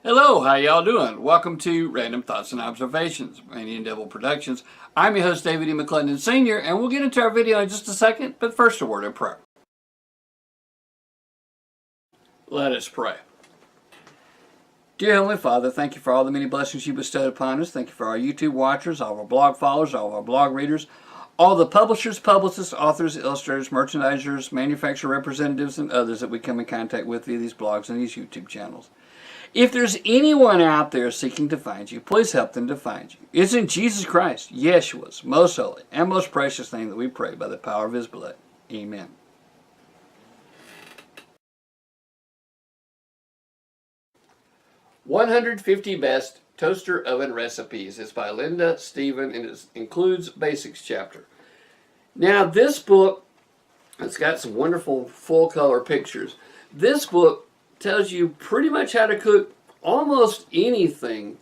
Hello, how y'all doing? Welcome to Random Thoughts and Observations, Indian Devil Productions. I'm your host, David E. McClendon Sr., and we'll get into our video in just a second, but first a word of prayer. Let us pray. Dear Heavenly Father, thank you for all the many blessings you bestowed upon us. Thank you for our YouTube watchers, all of our blog followers, all of our blog readers, all the publishers, publicists, authors, illustrators, merchandisers, manufacturer representatives, and others that we come in contact with via these blogs and these YouTube channels. If there's anyone out there seeking to find you, please help them to find you. It's in Jesus Christ, Yeshua's most holy and most precious name that we pray by the power of His blood. Amen. "150 Best Toaster Oven Recipes." It's by Linda Stephen, and it includes Basics chapter. Now this book, it's got some wonderful full color pictures. This book tells you pretty much how to cook almost anything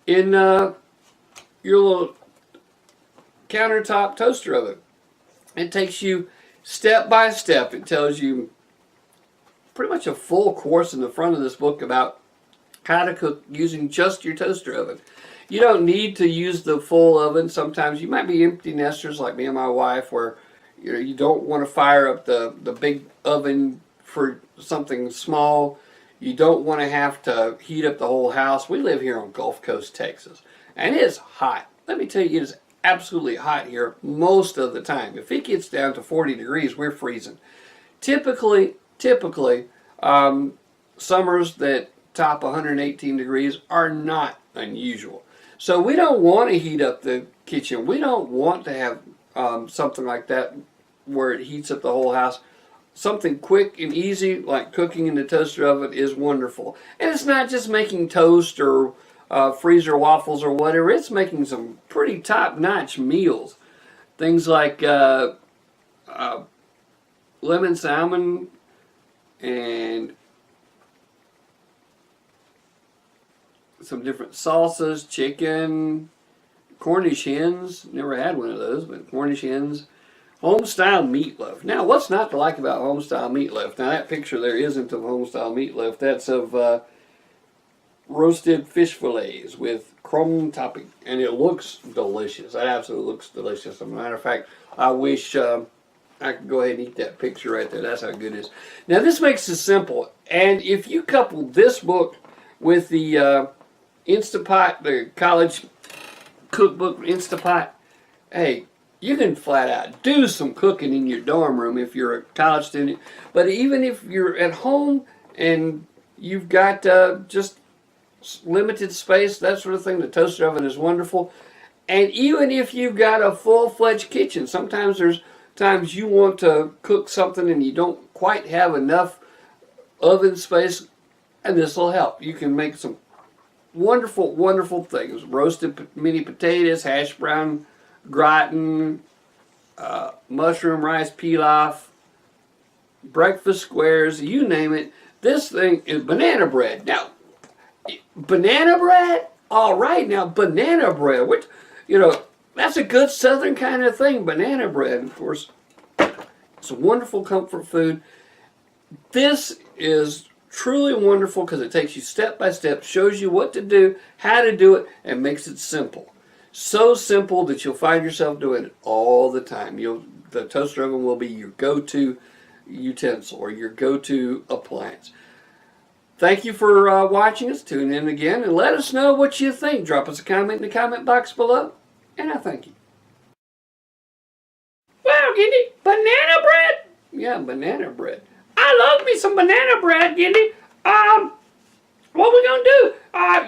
in your little countertop toaster oven. It takes you step by step. It tells you pretty much a full course in the front of this book about how to cook using just your toaster oven. You don't need to use the full oven. Sometimes you might be empty nesters like me and my wife, where you don't want to fire up the big oven for something small. You don't want to have to heat up the whole house. We live here on Gulf Coast, Texas, and it is hot. Let me tell you, it is absolutely hot here most of the time. If it gets down to 40 degrees, we're freezing. Typically, summers that top 118 degrees are not unusual. So we don't want to heat up the kitchen. We don't want to have something like that where it heats up the whole house. Something quick and easy like cooking in the toaster oven is wonderful. And it's not just making toast or freezer waffles or whatever. It's making some pretty top-notch meals. Things like lemon salmon and some different salsas, chicken, Cornish hens. Never had one of those, but Cornish hens. Home-style meatloaf. Now, what's not to like about home-style meatloaf? Now, that picture there isn't of home-style meatloaf. That's of roasted fish fillets with crumb topping. And it looks delicious. It absolutely looks delicious. As a matter of fact, I wish I could go ahead and eat that picture right there. That's how good it is. Now, this makes it simple. And if you couple this book with the Instapot, the college cookbook Instapot, hey, you can flat out do some cooking in your dorm room if you're a college student. But even if you're at home and you've got just limited space, that sort of thing, the toaster oven is wonderful. And even if you've got a full-fledged kitchen, sometimes there's times you want to cook something and you don't quite have enough oven space, and this will help. You can make some wonderful, wonderful things. Roasted mini potatoes, hash brown gratin, mushroom rice pilaf, breakfast squares, you name it. This thing is banana bread. Now, banana bread? All right, now banana bread, which, that's a good southern kind of thing, banana bread. Of course, it's a wonderful comfort food. This is truly wonderful because it takes you step by step, shows you what to do, how to do it, and makes it simple. So simple that you'll find yourself doing it all the time. The toaster oven will be your go-to utensil or your go-to appliance. Thank you for watching us. Tune in again and let us know what you think. Drop us a comment in the comment box below, and I thank you. Wow, Gindy, banana bread? Yeah, banana bread. I love me some banana bread, Gindy. What we gonna do?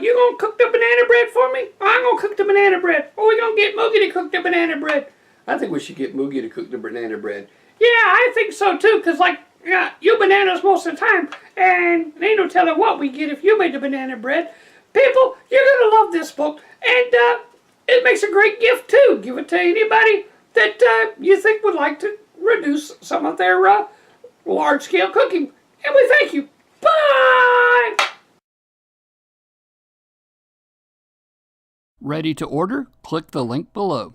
You gonna cook the banana bread for me? I'm gonna cook the banana bread. Or we gonna get Moogie to cook the banana bread? I think we should get Moogie to cook the banana bread. Yeah, I think so too, because you bananas most of the time, and ain't no telling what we get if you made the banana bread. People, you're gonna love this book, and it makes a great gift too. Give it to anybody that you think would like to reduce some of their large-scale cooking. And we thank you. Bye! Ready to order? Click the link below.